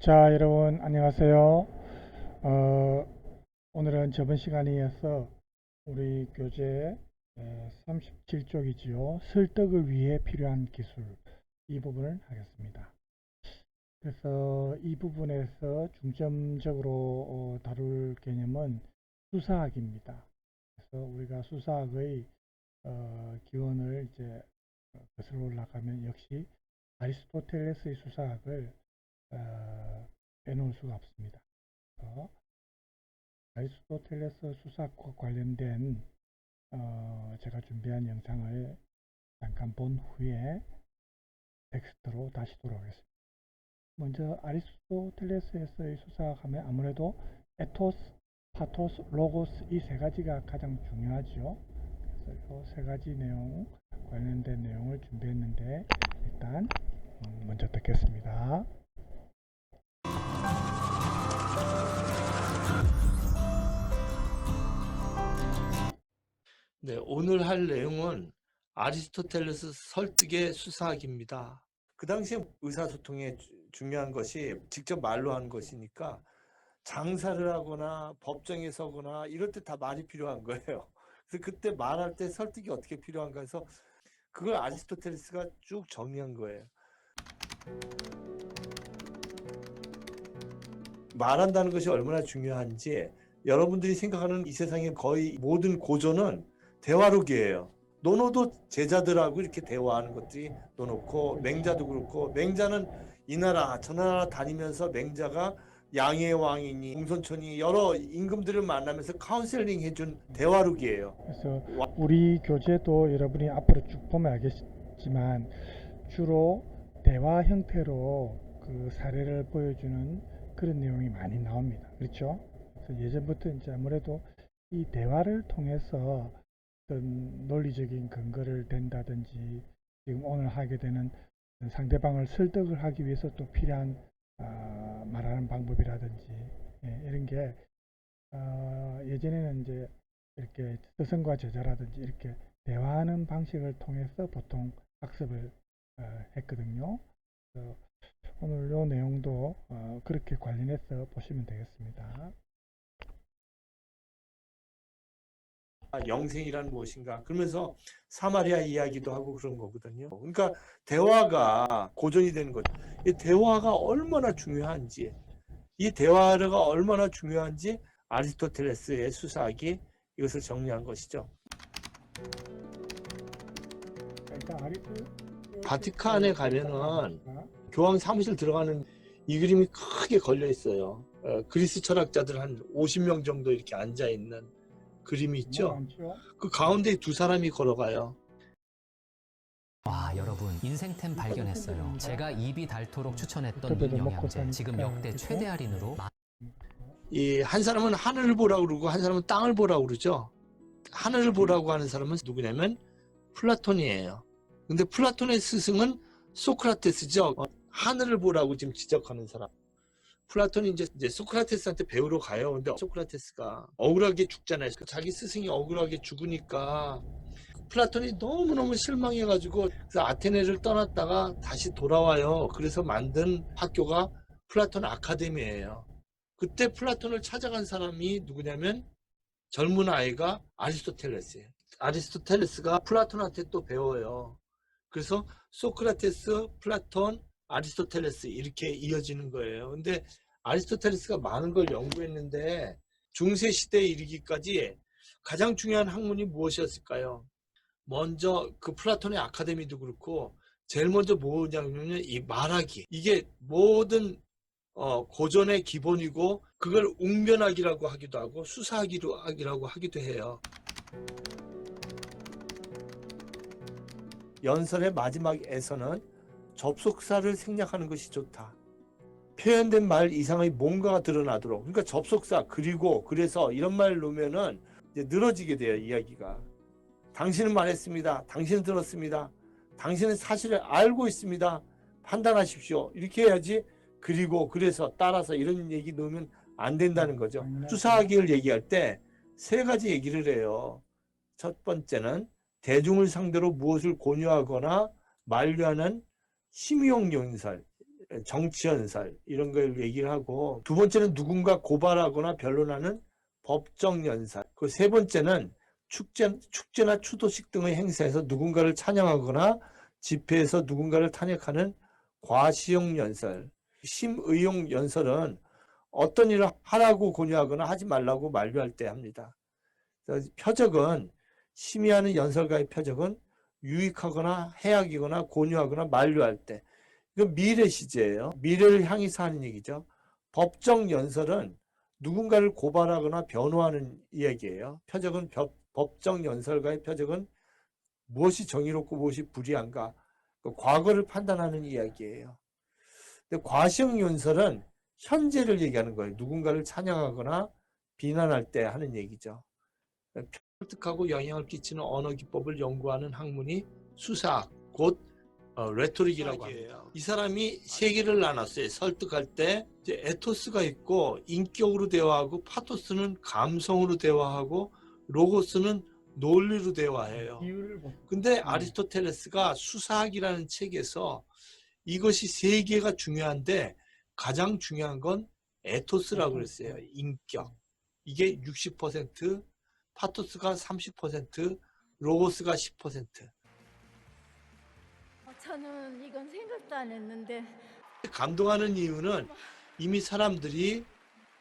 자, 여러분, 안녕하세요. 오늘은 저번 시간에 이어서 우리 교재 37쪽이지요. 설득을 위해 필요한 기술. 이 부분을 하겠습니다. 그래서 이 부분에서 중점적으로 다룰 개념은 수사학입니다. 그래서 우리가 수사학의 기원을 이제 거슬러 올라가면 역시 아리스토텔레스의 수사학을 빼놓을 수가 없습니다. 그래서 아리스토텔레스 수사학과 관련된 제가 준비한 영상을 잠깐 본 후에 텍스트로 다시 돌아오겠습니다. 먼저 아리스토텔레스에서의 수사학하면 아무래도 에토스, 파토스, 로고스 이 세 가지가 가장 중요하죠. 그래서 이 세 가지 내용 관련된 내용을 준비했는데 일단 먼저 듣겠습니다. 네, 오늘 할 내용은 아리스토텔레스 설득의 수사학입니다. 그 당시에 의사소통에 중요한 것이 직접 말로 하는 것이니까 장사를 하거나 법정에 서거나 이럴 때 다 말이 필요한 거예요. 그래서 그때 말할 때 설득이 어떻게 필요한가 해서 그걸 아리스토텔레스가 쭉 정리한 거예요. 말한다는 것이 얼마나 중요한지 여러분들이 생각하는 이 세상의 거의 모든 고전은 대화록이에요. 노노도 제자들하고 이렇게 대화하는 것들이 노놓고 맹자도 그렇고 맹자는 이 나라 저 나라 다니면서 맹자가 양의 왕이니 공손천이 여러 임금들을 만나면서 카운셀링 해준 대화록이에요. 그래서 우리 교재도 여러분이 앞으로 쭉 보면 알겠지만 주로 대화 형태로 그 사례를 보여주는 그런 내용이 많이 나옵니다. 그렇죠? 그래서 예전부터 이제 아무래도 이 대화를 통해서 어떤 논리적인 근거를 댄다든지 지금 오늘 하게 되는 상대방을 설득을 하기 위해서 또 필요한 말하는 방법이라든지 이런 게 예전에는 이제 이렇게 스승과 제자라든지 이렇게 대화하는 방식을 통해서 보통 학습을 했거든요. 그래서 오늘 이 내용도 그렇게 관련해서 보시면 되겠습니다. 영생이란 무엇인가 그러면서 사마리아 이야기도 하고 그런 거거든요. 그러니까 대화가 고전이 되는 거죠. 이 대화가 얼마나 중요한지 이 대화가 얼마나 중요한지 아리스토텔레스의 수사학이 이것을 정리한 것이죠. 바티칸에 가면은 교황 사무실 들어가는 이 그림이 크게 걸려 있어요. 그리스 철학자들 한 50명 정도 이렇게 앉아 있는 그림이 있죠. 그 가운데 두 사람이 걸어가요. 와, 여러분 인생템 발견했어요. 제가 입이 닳도록 추천했던 눈 영양제 지금 역대 최대 할인으로 이 한 사람은 하늘을 보라고 그러고 한 사람은 땅을 보라고 그러죠. 하늘을 보라고 하는 사람은 누구냐면 플라톤이에요. 근데 플라톤의 스승은 소크라테스죠. 하늘을 보라고 지금 지적하는 사람. 플라톤이 이제 소크라테스한테 배우러 가요. 근데 소크라테스가 억울하게 죽잖아요. 자기 스승이 억울하게 죽으니까 플라톤이 너무너무 실망해가지고 그래서 아테네를 떠났다가 다시 돌아와요. 그래서 만든 학교가 플라톤 아카데미예요. 그때 플라톤을 찾아간 사람이 누구냐면 젊은 아이가 아리스토텔레스예요. 아리스토텔레스가 플라톤한테 또 배워요. 그래서 소크라테스, 플라톤, 아리스토텔레스 이렇게 이어지는 거예요. 근데 아리스토텔레스가 많은 걸 연구했는데 중세 시대에 이르기까지 가장 중요한 학문이 무엇이었을까요? 먼저 그 플라톤의 아카데미도 그렇고 제일 먼저 뭐냐면 이 말하기. 이게 모든 고전의 기본이고 그걸 웅변학이라고 하기도 하고 수사학이라고 하기도 해요. 연설의 마지막에서는 접속사를 생략하는 것이 좋다. 표현된 말 이상의 뭔가가 드러나도록. 그러니까 접속사 그리고 그래서 이런 말을 놓으면은 이제 늘어지게 돼요. 이야기가. 당신은 말했습니다. 당신은 들었습니다. 당신은 사실을 알고 있습니다. 판단하십시오. 이렇게 해야지. 그리고 그래서 따라서 이런 얘기 넣으면 안 된다는 거죠. 수사학을 얘기할 때 세 가지 얘기를 해요. 첫 번째는 대중을 상대로 무엇을 권유하거나 만류하는 심의용 연설. 정치 연설 이런 걸 얘기를 하고, 두 번째는 누군가 고발하거나 변론하는 법정 연설, 그 세 번째는 축제나 추도식 등의 행사에서 누군가를 찬양하거나 집회에서 누군가를 탄핵하는 과시용 연설. 심의용 연설은 어떤 일을 하라고 권유하거나 하지 말라고 만류할 때 합니다. 표적은, 심의하는 연설가의 표적은 유익하거나 해악이거나 권유하거나 만류할 때. 이건 미래 시제예요. 미래를 향해서 하는 얘기죠. 법정 연설은 누군가를 고발하거나 변호하는 이야기예요. 표적은 법정 연설가의 표적은 무엇이 정의롭고 무엇이 불의한가, 그 과거를 판단하는 이야기예요. 근데 과시형 연설은 현재를 얘기하는 거예요. 누군가를 찬양하거나 비난할 때 하는 얘기죠. 설득하고 영향을 끼치는 언어 기법을 연구하는 학문이 수사학, 곧 레토릭이라고 합니다. 이 사람이 세 개를 나눴어요. 설득할 때 이제 에토스가 있고, 인격으로 대화하고, 파토스는 감성으로 대화하고, 로고스는 논리로 대화해요. 근데 아리스토텔레스가 수사학이라는 책에서 이것이 세 개가 중요한데 가장 중요한 건 에토스라고 그랬어요. 인격. 이게 60%, 파토스가 30%, 로고스가 10%. 저는 이건 생각도 안 했는데. 감동하는 이유는 이미 사람들이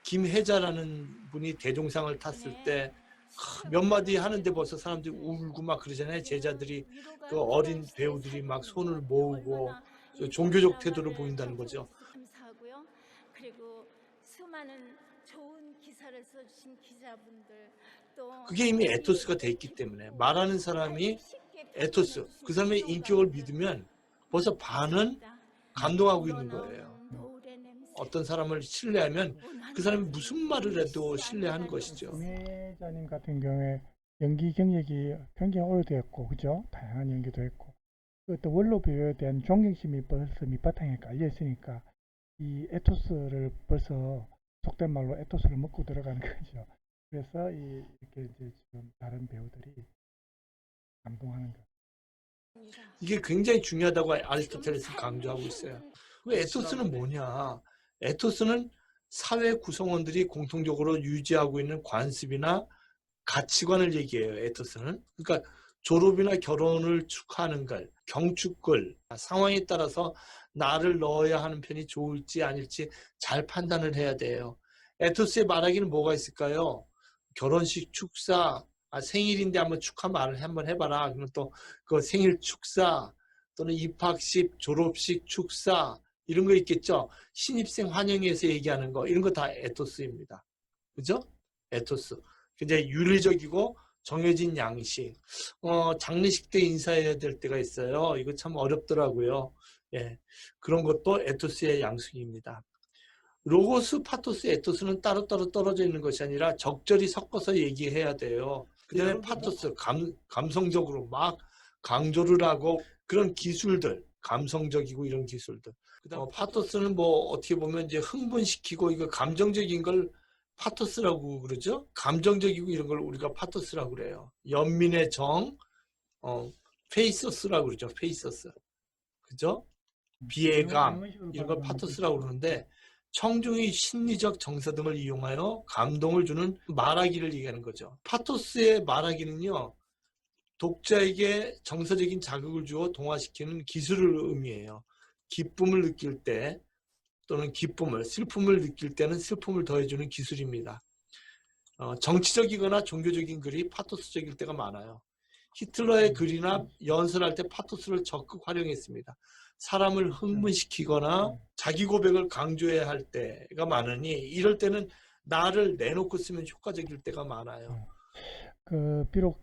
김혜자라는 분이 대종상을 탔을 때 몇 마디 하는데 벌써 사람들이 울고 막 그러잖아요. 제자들이, 그 어린 배우들이 막 손을 모으고 종교적 태도를 보인다는 거죠. 감사하고요. 그리고 수많은 좋은 기사를 써주신 기자분들, 또 그게 이미 에토스가 돼 있기 때문에 말하는 사람이 에토스, 그 사람의 인격을 믿으면 벌써 반은 감동하고 있는 거예요. 어떤 사람을 신뢰하면 그 사람이 무슨 말을 해도 신뢰하는 것이죠. 김혜자님 같은 경우에 연기 경력이 굉장히 오래되었고, 그죠? 다양한 연기도 했고, 또 원로 배우에 대한 존경심이 벌써 밑바탕에 깔려 있으니까 이 에토스를 벌써, 속된 말로 에토스를 먹고 들어가는 거죠. 그래서 이렇게 이제 지금 다른 배우들이 감동하는 거. 이게 굉장히 중요하다고 아리스토텔레스는 강조하고 있어요. 그 에토스는 뭐냐? 에토스는 사회 구성원들이 공통적으로 유지하고 있는 관습이나 가치관을 얘기해요. 에토스는. 그러니까 졸업이나 결혼을 축하하는 걸, 경축글, 상황에 따라서 나를 넣어야 하는 편이 좋을지 아닐지 잘 판단을 해야 돼요. 에토스의 말하기는 뭐가 있을까요? 결혼식 축사, 생일인데 한번 축하 말을 한번 해봐라. 그러면 또 그 생일 축사 또는 입학식, 졸업식 축사 이런 거 있겠죠. 신입생 환영회에서 얘기하는 거 이런 거 다 에토스입니다. 그죠? 에토스. 굉장히 윤리적이고 정해진 양식. 장례식 때 인사해야 될 때가 있어요. 이거 참 어렵더라고요. 예, 그런 것도 에토스의 양식입니다. 로고스, 파토스, 에토스는 따로따로 떨어져 있는 것이 아니라 적절히 섞어서 얘기해야 돼요. 그 다음에 파토스, 감성적으로 막 강조를 하고 그런 기술들, 감성적이고 이런 기술들. 파토스는 뭐 어떻게 보면 이제 흥분시키고 이거 감정적인 걸 파토스라고 그러죠. 감정적이고 이런 걸 우리가 파토스라고 그래요. 연민의 정, 페이서스라고 그러죠. 페이서스. 그죠? 비애감, 이런 걸 파토스라고 그러는데, 청중의 심리적 정서 등을 이용하여 감동을 주는 말하기를 얘기하는 거죠. 파토스의 말하기는요, 독자에게 정서적인 자극을 주어 동화시키는 기술을 의미해요. 기쁨을 느낄 때 또는 슬픔을 느낄 때는 슬픔을 더해주는 기술입니다. 정치적이거나 종교적인 글이 파토스적일 때가 많아요. 히틀러의 글이나 연설할 때 파토스를 적극 활용했습니다. 사람을 흥분시키거나 자기 고백을 강조해야 할 때가 많으니 이럴 때는 나를 내놓고 쓰면 효과적일 때가 많아요. 비록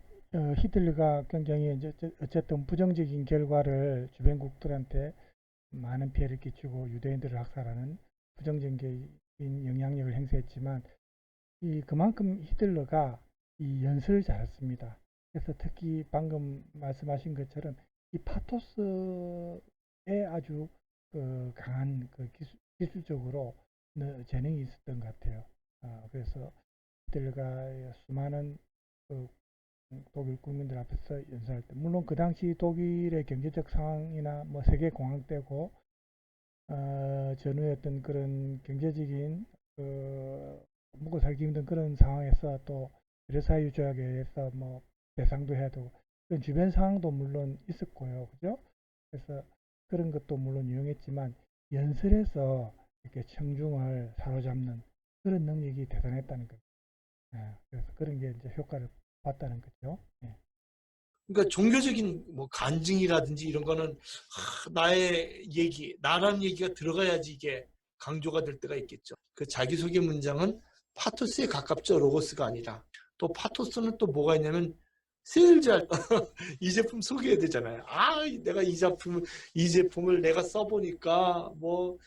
히틀러가 굉장히 이제 어쨌든 부정적인 결과를 주변국들한테 많은 피해를 끼치고 유대인들을 학살하는 부정적인 영향력을 행사했지만, 그만큼 히틀러가 이 연설을 잘했습니다. 그래서 특히 방금 말씀하신 것처럼 이 파토스에 아주 강한 기술적으로 재능이 있었던 것 같아요. 그래서 히틀러가 수많은 독일 국민들 앞에서 연설할 때, 물론 그 당시 독일의 경제적 상황이나 뭐 세계 공황 때고 전후의 어떤 그런 경제적인 먹고 살기 힘든 그런 상황에서 또 배려사유조약에 의해서 뭐 배상도 해야 되고 그런 주변 상황도 물론 있었고요, 그죠? 그래서 그런 것도 물론 유용했지만 연설에서 이렇게 청중을 사로잡는 그런 능력이 대단했다는 거죠. 그래서 그런 게 이제 효과를 봤다는 거죠. 예. 그러니까 종교적인 뭐 간증이라든지 이런 거는 나의 얘기, 나라는 얘기가 들어가야지 이게 강조가 될 때가 있겠죠. 그 자기소개 문장은 파토스에 가깝죠. 로고스가 아니라. 또 파토스는 또 뭐가 있냐면 세일즈할 이 제품 소개해야 되잖아요. 내가 이 제품을 내가 써보니까 뭐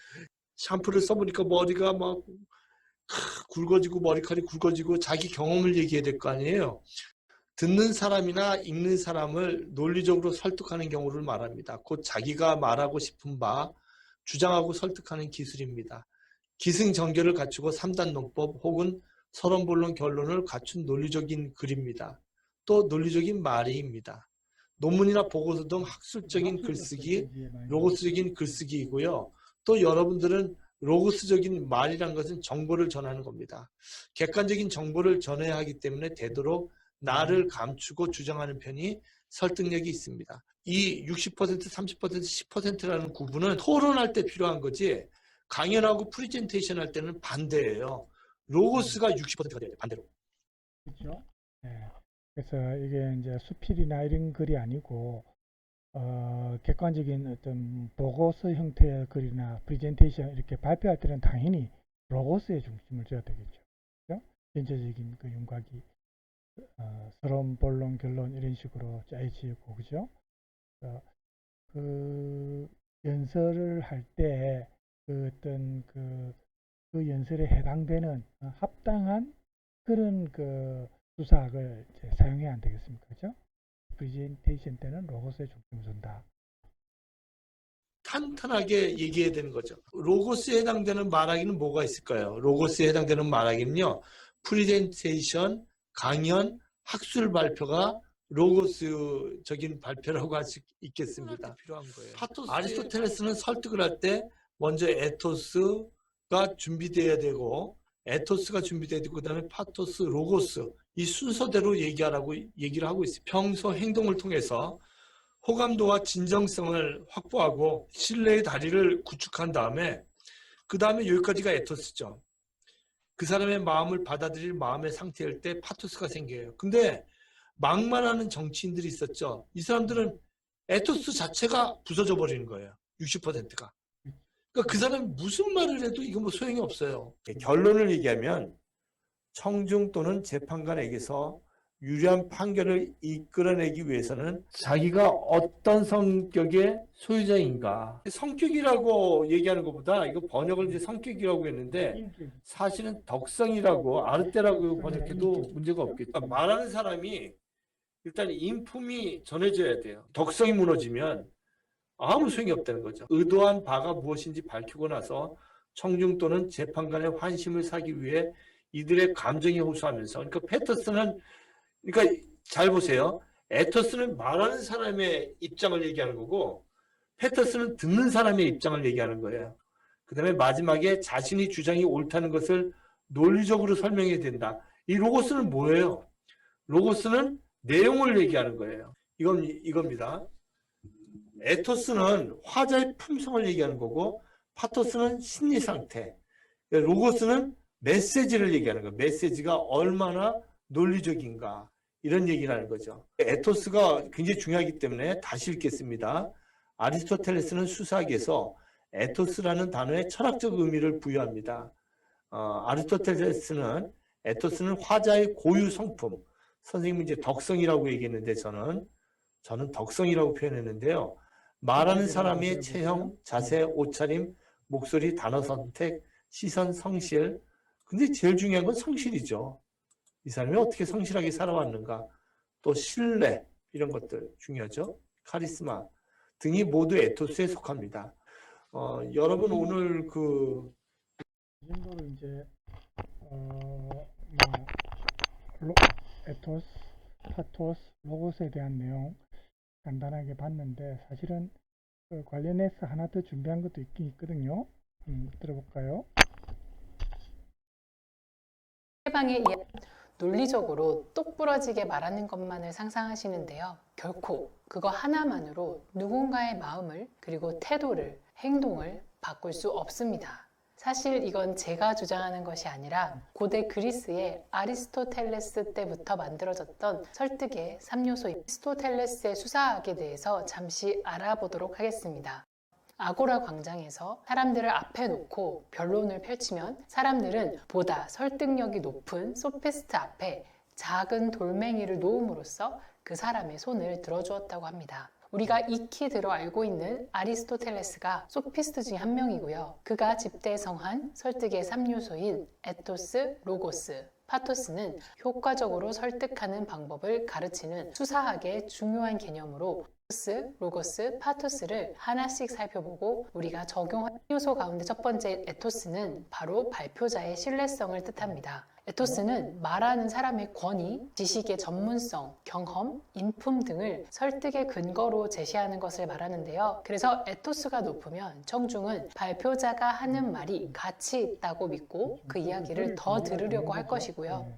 샴푸를 써보니까 머리가 막 굵어지고 머리카락이 굵어지고 자기 경험을 얘기해야 될 거 아니에요. 듣는 사람이나 읽는 사람을 논리적으로 설득하는 경우를 말합니다. 곧 자기가 말하고 싶은 바 주장하고 설득하는 기술입니다. 기승전결을 갖추고 3단 논법 혹은 서론본론 결론을 갖춘 논리적인 글입니다. 또 논리적인 말이입니다. 논문이나 보고서 등 학술적인 글쓰기, 로고스적인 글쓰기이고요. 또 여러분들은 로고스적인 말이란 것은 정보를 전하는 겁니다. 객관적인 정보를 전해야 하기 때문에 되도록 나를 감추고 주장하는 편이 설득력이 있습니다. 이 60%, 30%, 10%라는 구분은 토론할 때 필요한 거지 강연하고 프리젠테이션 할 때는 반대예요. 로고스가 60%가 돼야 돼, 반대로. 그렇죠? 네. 그래서 이게 이제 수필이나 이런 글이 아니고 객관적인 어떤 보고서 형태의 글이나 프레젠테이션 이렇게 발표할 때는 당연히 로고스에 중심을 둬야 되겠죠. 그렇죠? 전체적인 그 윤곽이 서론, 본론, 결론 이런 식으로 짜여지고 그죠? 그 연설을 할 때 그 어떤 그 연설에 해당되는 합당한 그런 그 수사학을 이제 사용해야 안 되겠습니까? 그죠? 프레젠테이션 때는 로고스에 중심을 둔다. 탄탄하게 얘기해야 되는 거죠. 로고스에 해당되는 말하기는 뭐가 있을까요? 로고스에 해당되는 말하기는요. 프레젠테이션, 강연, 학술 발표가 로고스적인 발표라고 할 수 있겠습니다. 필요한 거예요. 아리스토텔레스는 설득을 할 때 먼저 에토스가 준비돼야 되고 에토스가 준비돼야 되고 그다음에 파토스, 로고스 이 순서대로 얘기를 하고 있어요. 평소 행동을 통해서 호감도와 진정성을 확보하고 신뢰의 다리를 구축한 다음에 그 다음에 여기까지가 에토스죠. 그 사람의 마음을 받아들일 마음의 상태일 때 파토스가 생겨요. 근데 막말하는 정치인들이 있었죠. 이 사람들은 에토스 자체가 부서져 버리는 거예요. 60%가. 그러니까 그 사람이 무슨 말을 해도 이거 뭐 소용이 없어요. 결론을 얘기하면 청중 또는 재판관에게서 유리한 판결을 이끌어내기 위해서는 자기가 어떤 성격의 소유자인가. 성격이라고 얘기하는 것보다 이거 번역을 이제 성격이라고 했는데 사실은 덕성이라고 아르테라고 번역해도 문제가 없겠죠. 그러니까 말하는 사람이 일단 인품이 전해져야 돼요. 덕성이 무너지면 아무 소용이 없다는 거죠. 의도한 바가 무엇인지 밝히고 나서 청중 또는 재판관의 환심을 사기 위해 이들의 감정에 호소하면서 그러니까 패터슨은 그러니까 잘 보세요. 에토스는 말하는 사람의 입장을 얘기하는 거고 패터슨은 듣는 사람의 입장을 얘기하는 거예요. 그 다음에 마지막에 자신의 주장이 옳다는 것을 논리적으로 설명해야 된다. 이 로고스는 뭐예요? 로고스는 내용을 얘기하는 거예요. 이겁니다. 에토스는 화자의 품성을 얘기하는 거고 파토스는 심리 상태. 로고스는 메시지를 얘기하는 거예요. 메시지가 얼마나 논리적인가 이런 얘기를 하는 거죠. 에토스가 굉장히 중요하기 때문에 다시 읽겠습니다. 아리스토텔레스는 수사학에서 에토스라는 단어에 철학적 의미를 부여합니다. 아리스토텔레스는 에토스는 화자의 고유 성품, 선생님은 이제 덕성이라고 얘기했는데 저는 덕성이라고 표현했는데요. 말하는 사람의 체형, 자세, 옷차림, 목소리, 단어 선택, 시선, 성실. 근데 제일 중요한 건 성실이죠. 이 사람이 어떻게 성실하게 살아왔는가. 또 신뢰, 이런 것들 중요하죠. 카리스마 등이 모두 에토스에 속합니다. 여러분 오늘 이 정도로 이제 에토스, 파토스, 로고스에 대한 내용 간단하게 봤는데 사실은 관련해서 하나 더 준비한 것도 있긴 있거든요. 들어볼까요? 상대방의 이야기 논리적으로 똑부러지게 말하는 것만을 상상하시는데요. 결코 그거 하나만으로 누군가의 마음을 그리고 태도를, 행동을 바꿀 수 없습니다. 사실 이건 제가 주장하는 것이 아니라 고대 그리스의 아리스토텔레스 때부터 만들어졌던 설득의 3요소인 아리스토텔레스의 수사학에 대해서 잠시 알아보도록 하겠습니다. 아고라 광장에서 사람들을 앞에 놓고 변론을 펼치면 사람들은 보다 설득력이 높은 소피스트 앞에 작은 돌멩이를 놓음으로써 그 사람의 손을 들어주었다고 합니다. 우리가 익히 들어 알고 있는 아리스토텔레스가 소피스트 중에 한 명이고요. 그가 집대성한 설득의 3요소인 에토스, 로고스, 파토스는 효과적으로 설득하는 방법을 가르치는 수사학의 중요한 개념으로 에토스, 로고스, 파토스를 하나씩 살펴보고 우리가 적용할 요소 가운데 첫 번째 에토스는 바로 발표자의 신뢰성을 뜻합니다. 에토스는 말하는 사람의 권위, 지식의 전문성, 경험, 인품 등을 설득의 근거로 제시하는 것을 말하는데요. 그래서 에토스가 높으면 청중은 발표자가 하는 말이 가치 있다고 믿고 그 이야기를 더 들으려고 할 것이고요.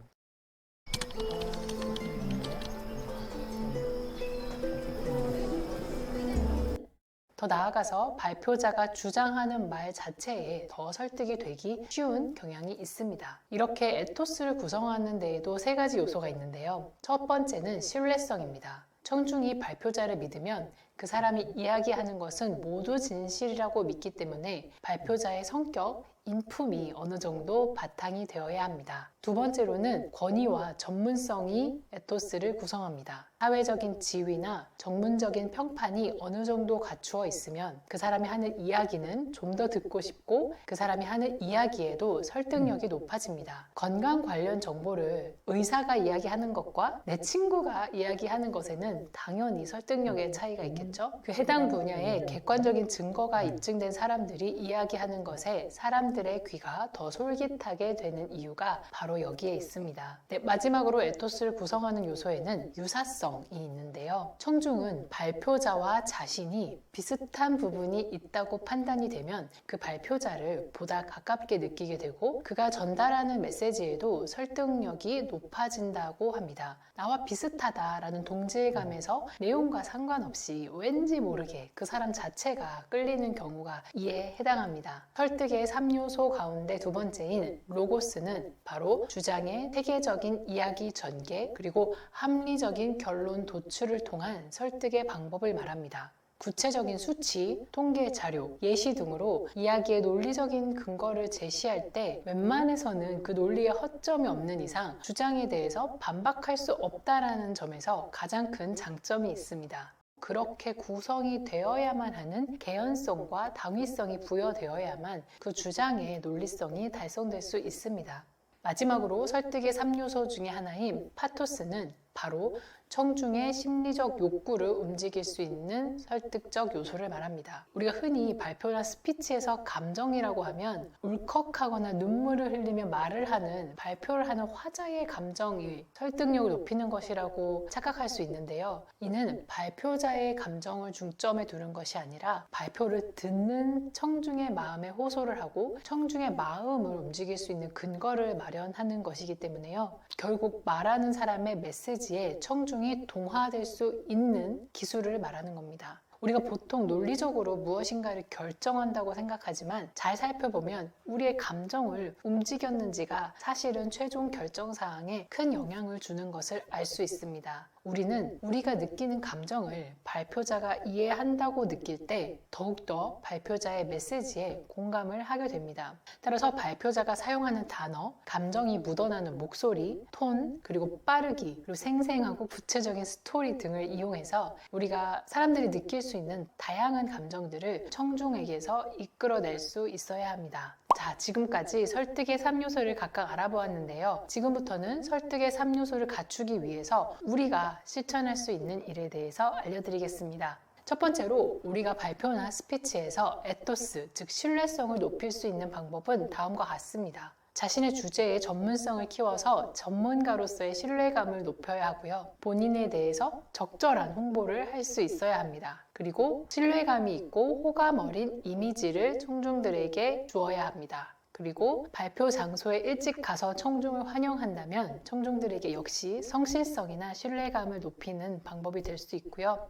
더 나아가서 발표자가 주장하는 말 자체에 더 설득이 되기 쉬운 경향이 있습니다. 이렇게 에토스를 구성하는 데에도 세 가지 요소가 있는데요. 첫 번째는 신뢰성입니다. 청중이 발표자를 믿으면 그 사람이 이야기하는 것은 모두 진실이라고 믿기 때문에 발표자의 성격, 인품이 어느 정도 바탕이 되어야 합니다. 두 번째로는 권위와 전문성이 에토스를 구성합니다. 사회적인 지위나 전문적인 평판이 어느 정도 갖추어 있으면 그 사람이 하는 이야기는 좀 더 듣고 싶고 그 사람이 하는 이야기에도 설득력이 높아집니다. 건강 관련 정보를 의사가 이야기하는 것과 내 친구가 이야기하는 것에는 당연히 설득력의 차이가 있겠죠. 그 해당 분야에 객관적인 증거가 입증된 사람들이 이야기하는 것에 사람들의 귀가 더 솔깃하게 되는 이유가 바로 여기에 있습니다. 네, 마지막으로 에토스를 구성하는 요소에는 유사성이 있는데요. 청중은 발표자와 자신이 비슷한 부분이 있다고 판단이 되면 그 발표자를 보다 가깝게 느끼게 되고 그가 전달하는 메시지에도 설득력이 높아진다고 합니다. 나와 비슷하다라는 동질감에서 내용과 상관없이 왠지 모르게 그 사람 자체가 끌리는 경우가 이에 해당합니다. 설득의 3요소 가운데 두 번째인 로고스는 바로 주장의 세계적인 이야기 전개 그리고 합리적인 결론 도출을 통한 설득의 방법을 말합니다. 구체적인 수치, 통계 자료, 예시 등으로 이야기의 논리적인 근거를 제시할 때 웬만해서는 그 논리에 허점이 없는 이상 주장에 대해서 반박할 수 없다라는 점에서 가장 큰 장점이 있습니다. 그렇게 구성이 되어야만 하는 개연성과 당위성이 부여되어야만 그 주장의 논리성이 달성될 수 있습니다. 마지막으로 설득의 3요소 중에 하나인 파토스는 바로 청중의 심리적 욕구를 움직일 수 있는 설득적 요소를 말합니다. 우리가 흔히 발표나 스피치에서 감정이라고 하면 울컥하거나 눈물을 흘리며 말을 하는 발표를 하는 화자의 감정이 설득력을 높이는 것이라고 착각할 수 있는데요. 이는 발표자의 감정을 중점에 두는 것이 아니라 발표를 듣는 청중의 마음에 호소를 하고 청중의 마음을 움직일 수 있는 근거를 마련하는 것이기 때문에요. 결국 말하는 사람의 메시지에 청중이 동화될 수 있는 기술을 말하는 겁니다. 우리가 보통 논리적으로 무엇인가를 결정한다고 생각하지만 잘 살펴보면 우리의 감정을 움직였는지가 사실은 최종 결정사항에 큰 영향을 주는 것을 알 수 있습니다. 우리는 우리가 느끼는 감정을 발표자가 이해한다고 느낄 때 더욱더 발표자의 메시지에 공감을 하게 됩니다. 따라서 발표자가 사용하는 단어, 감정이 묻어나는 목소리, 톤, 그리고 빠르기, 그리고 생생하고 구체적인 스토리 등을 이용해서 우리가 사람들이 느낄 수 있는 다양한 감정들을 청중에게서 이끌어낼 수 있어야 합니다. 자, 지금까지 설득의 3요소를 각각 알아보았는데요. 지금부터는 설득의 3요소를 갖추기 위해서 우리가 실천할 수 있는 일에 대해서 알려드리겠습니다. 첫 번째로 우리가 발표나 스피치에서 에토스, 즉 신뢰성을 높일 수 있는 방법은 다음과 같습니다. 자신의 주제의 전문성을 키워서 전문가로서의 신뢰감을 높여야 하고요. 본인에 대해서 적절한 홍보를 할 수 있어야 합니다. 그리고 신뢰감이 있고 호감 어린 이미지를 청중들에게 주어야 합니다. 그리고 발표 장소에 일찍 가서 청중을 환영한다면 청중들에게 역시 성실성이나 신뢰감을 높이는 방법이 될 수 있고요.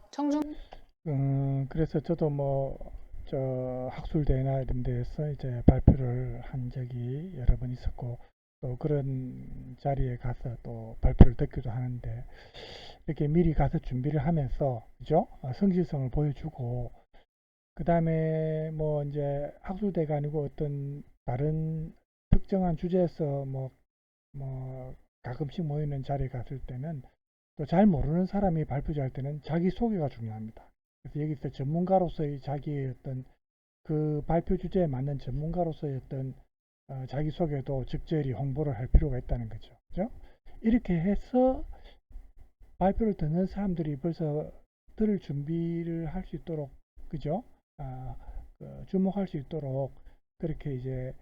그래서 저도 저 학술대나 이런 데에서 이제 발표를 한 적이 여러 번 있었고, 또 그런 자리에 가서 또 발표를 듣기도 하는데, 이렇게 미리 가서 준비를 하면서, 그죠? 성실성을 보여주고, 그 다음에 이제 학술대가 아니고 어떤 다른 특정한 주제에서 가끔씩 모이는 자리에 갔을 때는 또 잘 모르는 사람이 발표할 때는 자기 소개가 중요합니다. 그래서 여기서 전문가로서의 자기의 어떤 그 발표 주제에 맞는 전문가로서의 어떤 자기 소개도 적절히 홍보를 할 필요가 있다는 거죠. 그죠? 이렇게 해서 발표를 듣는 사람들이 벌써 들을 준비를 할 수 있도록, 그죠? 주목할 수 있도록 그렇게 이제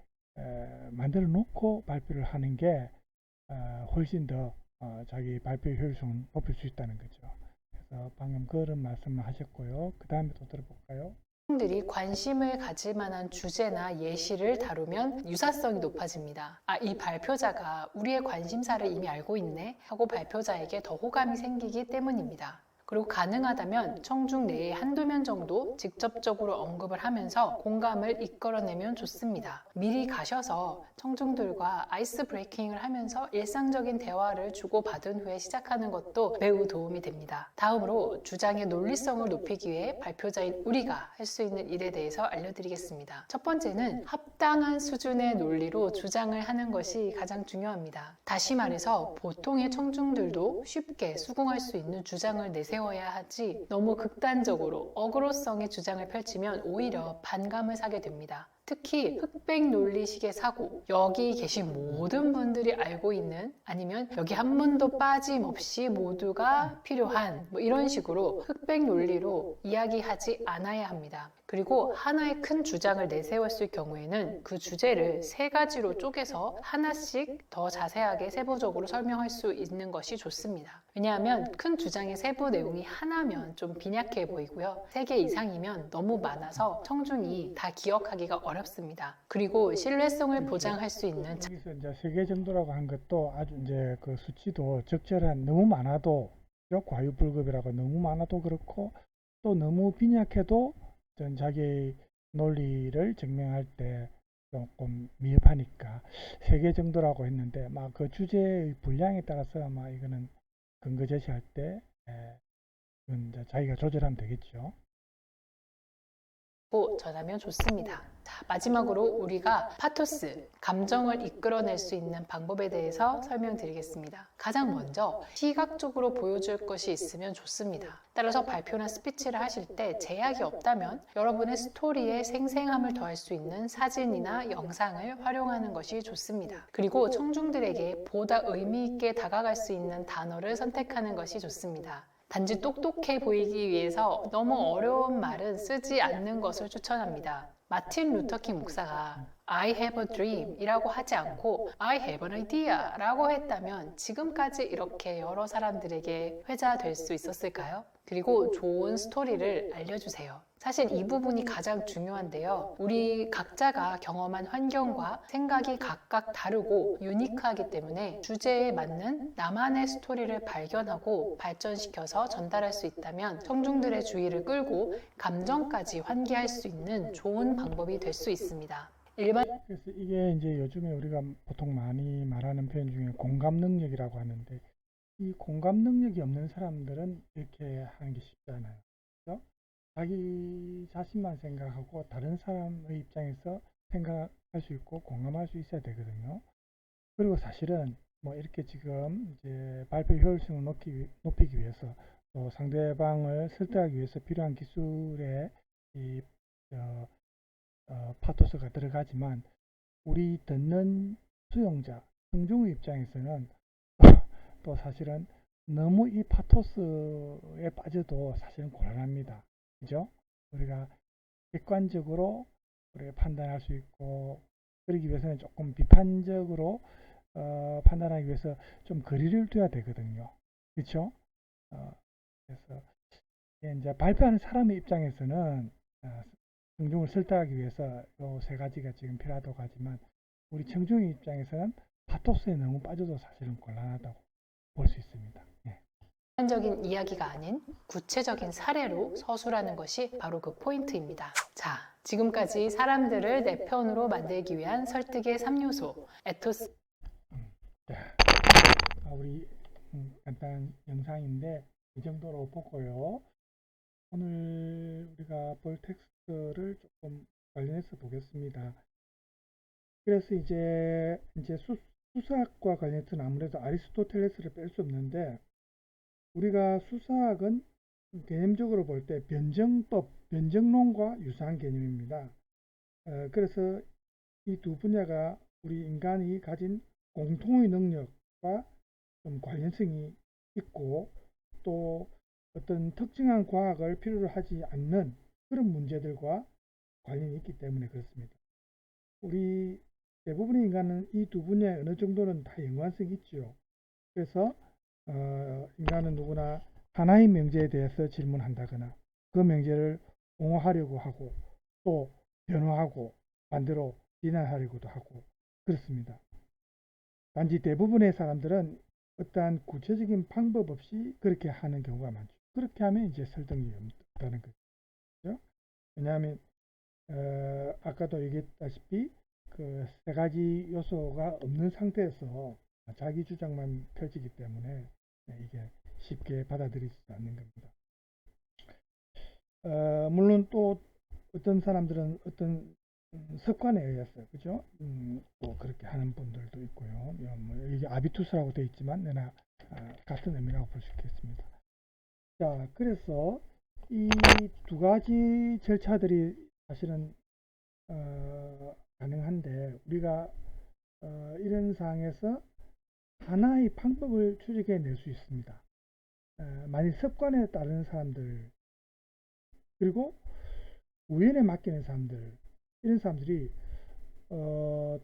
만들어 놓고 발표를 하는 게 훨씬 더 자기 발표 효율성을 높일 수 있다는 거죠. 그래서 방금 그런 말씀을 하셨고요. 그 다음에 또 들어볼까요? 청중들이 관심을 가질 만한 주제나 예시를 다루면 유사성이 높아집니다. 이 발표자가 우리의 관심사를 이미 알고 있네 하고 발표자에게 더 호감이 생기기 때문입니다. 그리고 가능하다면 청중 내에 한두 명 정도 직접적으로 언급을 하면서 공감을 이끌어내면 좋습니다. 미리 가셔서 청중들과 아이스 브레이킹을 하면서 일상적인 대화를 주고받은 후에 시작하는 것도 매우 도움이 됩니다. 다음으로 주장의 논리성을 높이기 위해 발표자인 우리가 할 수 있는 일에 대해서 알려드리겠습니다. 첫 번째는 합당한 수준의 논리로 주장을 하는 것이 가장 중요합니다. 다시 말해서 보통의 청중들도 쉽게 수긍할 수 있는 주장을 내세워야 하지 너무 극단적으로 어그로성의 주장을 펼치면 오히려 반감을 사게 됩니다. 특히 흑백 논리식의 사고, 여기 계신 모든 분들이 알고 있는, 아니면 여기 한 분도 빠짐없이 모두가 필요한 이런 식으로 흑백 논리로 이야기하지 않아야 합니다. 그리고 하나의 큰 주장을 내세웠을 경우에는 그 주제를 3가지로 쪼개서 하나씩 더 자세하게 세부적으로 설명할 수 있는 것이 좋습니다. 왜냐하면 큰 주장의 세부 내용이 하나면 좀 빈약해 보이고요. 3개 이상이면 너무 많아서 청중이 다 기억하기가 어렵습니다. 그리고 신뢰성을 보장할 수 있는 여기서 이제 3개 정도라고 한 것도 아주 이제 그 수치도 적절한, 너무 많아도 과유불급이라고 너무 많아도 그렇고, 또 너무 빈약해도 전 자기의 논리를 증명할 때 조금 미흡하니까 3개 정도라고 했는데, 그 주제의 분량에 따라서 이거는 근거 제시할 때 이건 이제 자기가 조절하면 되겠죠. 전하면 좋습니다. 자, 마지막으로 우리가 파토스, 감정을 이끌어낼 수 있는 방법에 대해서 설명드리겠습니다. 가장 먼저 시각적으로 보여줄 것이 있으면 좋습니다. 따라서 발표나 스피치를 하실 때 제약이 없다면 여러분의 스토리에 생생함을 더할 수 있는 사진이나 영상을 활용하는 것이 좋습니다. 그리고 청중들에게 보다 의미 있게 다가갈 수 있는 단어를 선택하는 것이 좋습니다. 단지 똑똑해 보이기 위해서 너무 어려운 말은 쓰지 않는 것을 추천합니다. 마틴 루터킹 목사가 I have a dream 이라고 하지 않고 I have an idea 라고 했다면 지금까지 이렇게 여러 사람들에게 회자될 수 있었을까요? 그리고 좋은 스토리를 알려주세요. 사실 이 부분이 가장 중요한데요. 우리 각자가 경험한 환경과 생각이 각각 다르고 유니크하기 때문에 주제에 맞는 나만의 스토리를 발견하고 발전시켜서 전달할 수 있다면 청중들의 주의를 끌고 감정까지 환기할 수 있는 좋은 방법이 될 수 있습니다. 그래서 이게 이제 요즘에 우리가 보통 많이 말하는 표현 중에 공감 능력이라고 하는데, 이 공감 능력이 없는 사람들은 이렇게 하는 게 쉽지 않아요. 그렇죠? 자기 자신만 생각하고 다른 사람의 입장에서 생각할 수 있고 공감할 수 있어야 되거든요. 그리고 사실은 이렇게 지금 이제 발표 효율성을 높이기 위해서, 또 상대방을 설득하기 위해서 필요한 기술에 이 파토스가 들어가지만, 우리 듣는 수용자, 청중의 입장에서는 또 사실은 너무 이 파토스에 빠져도 사실은 곤란합니다. 그죠? 우리가 객관적으로 우리가 판단할 수 있고, 그러기 위해서는 조금 비판적으로 판단하기 위해서 좀 거리를 둬야 되거든요. 그렇죠? 그래서 이제 발표하는 사람의 입장에서는 청중을 설득하기 위해서 이 세 가지가 지금 필요하다고 하지만 우리 청중의 입장에서는 파토스에 너무 빠져도 사실은 곤란하다고 볼 수 있습니다. 예. 일반적인 이야기가 아닌 구체적인 사례로 서술하는 것이 바로 그 포인트입니다. 자, 지금까지 사람들을 내 편으로 만들기 위한 설득의 3요소, 에토스. 자, 우리 간단한 영상인데 이 정도로 보고요. 오늘 우리가 볼 텍스트를 조금 관련해서 보겠습니다. 그래서 이제 수사학과 관련해서는 아무래도 아리스토텔레스를 뺄 수 없는데 우리가 수사학은 개념적으로 볼 때 변정법, 변정론과 유사한 개념입니다. 그래서 이 두 분야가 우리 인간이 가진 공통의 능력과 좀 관련성이 있고 또 어떤 특정한 과학을 필요로 하지 않는 그런 문제들과 관련이 있기 때문에 그렇습니다. 우리 대부분의 인간은 이 두 분야에 어느 정도는 다 연관성이 있죠. 그래서 인간은 누구나 하나의 명제에 대해서 질문한다거나 그 명제를 옹호하려고 하고 또 변호하고 반대로 비난하려고도 하고 그렇습니다. 단지 대부분의 사람들은 어떠한 구체적인 방법 없이 그렇게 하는 경우가 많죠. 그렇게 하면 이제 설득력이 없다는 거죠. 왜냐하면 아까도 얘기했다시피 그 세 가지 요소가 없는 상태에서 자기 주장만 펼치기 때문에 이게 쉽게 받아들이지 않는 겁니다. 물론 또 어떤 사람들은 어떤 습관에 의해서 그죠? 또 그렇게 하는 분들도 있고요. 뭐 이게 아비투스라고 되어 있지만 내나 같은 의미라고 볼 수 있겠습니다. 자, 그래서 이 두 가지 절차들이 사실은 가능한데 우리가 이런 상황에서 하나의 방법을 추적해 낼 수 있습니다. 만일 습관에 따르는 사람들 그리고 우연에 맡기는 사람들 이런 사람들이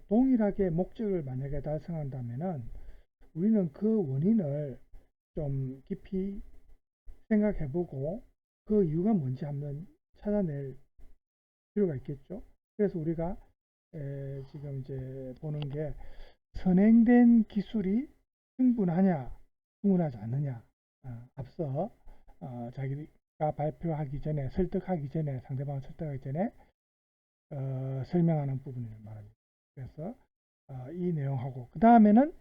동일하게 목적을 만약에 달성한다면은 우리는 그 원인을 좀 깊이 생각해보고 그 이유가 뭔지 한번 찾아낼 필요가 있겠죠. 그래서 우리가 지금 이제 보는 게 선행된 기술이 충분하냐, 충분하지 않느냐. 앞서 자기가 발표하기 전에, 설득하기 전에, 상대방을 설득하기 전에 설명하는 부분을 말합니다. 그래서 이 내용하고 그 다음에는